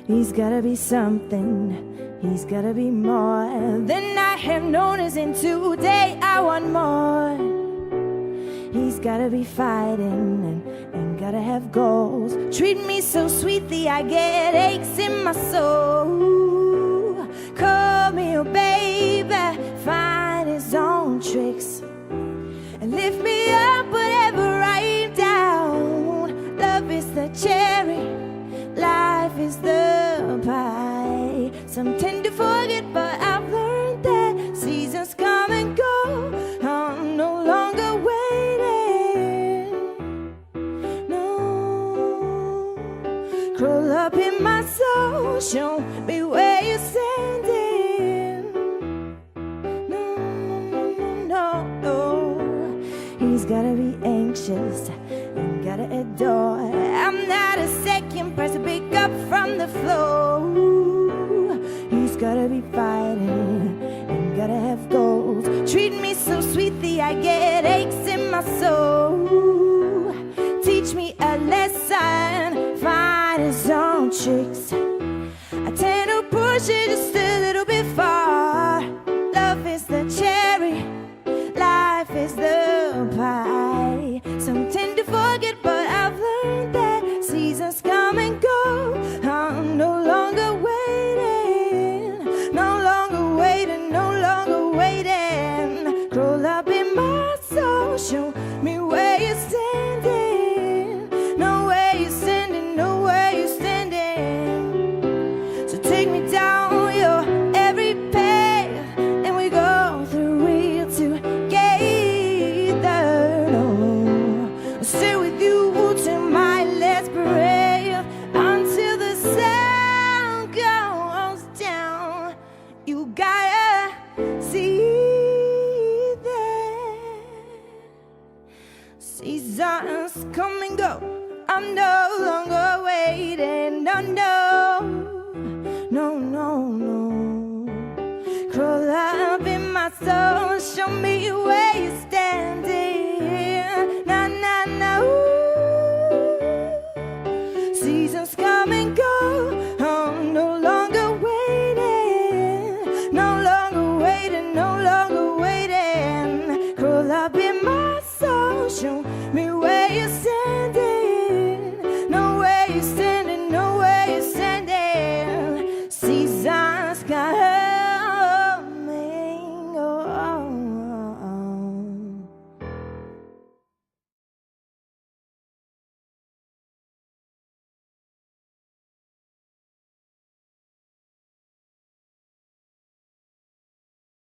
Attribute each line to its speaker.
Speaker 1: He's gotta be something, he's gotta be more than I have noticed, and today I want more. He's gotta be fighting and gotta have goals. Treat me so sweetly, I get aches in my soul. Call me your baby, find his own tricks, and lift me up whatever I'm down. Love is the cherry, life is the pie. Some tend to forget, but I've learned that seasons come and go. I'm no longer waiting. No, curl up in my soul, show me where you're standing. No, no, no, no. He's gotta be anxious and gotta adore. I'm not a second person to pick up from the floor. He's gotta be fighting and gotta have goals. Treat me so sweetly, I get aches in my soul. Teach me a lesson, find his own tricks. I tend to push it just a little bit far. Love is the cherry, life is the pie. Some tend to forget, but I've learned that seasons come and go. I'm no longer waiting, no longer waiting, no longer waiting. Crawl up in my soul, show me where you're standing. Know where you're standing, know where you're standing. So take me down your every path, and we go through it together. No, I'll stay with you till my last breath, until the sun goes down. You gotta see that seasons come and go. I'm no longer waiting. No, no, no, no, no. Crawl up in my soul, show me where you're standing. Na, na, na, ooh. Seasons come and go. I'm no longer waiting, no longer waiting, no longer waiting. Crawl up in my soul, show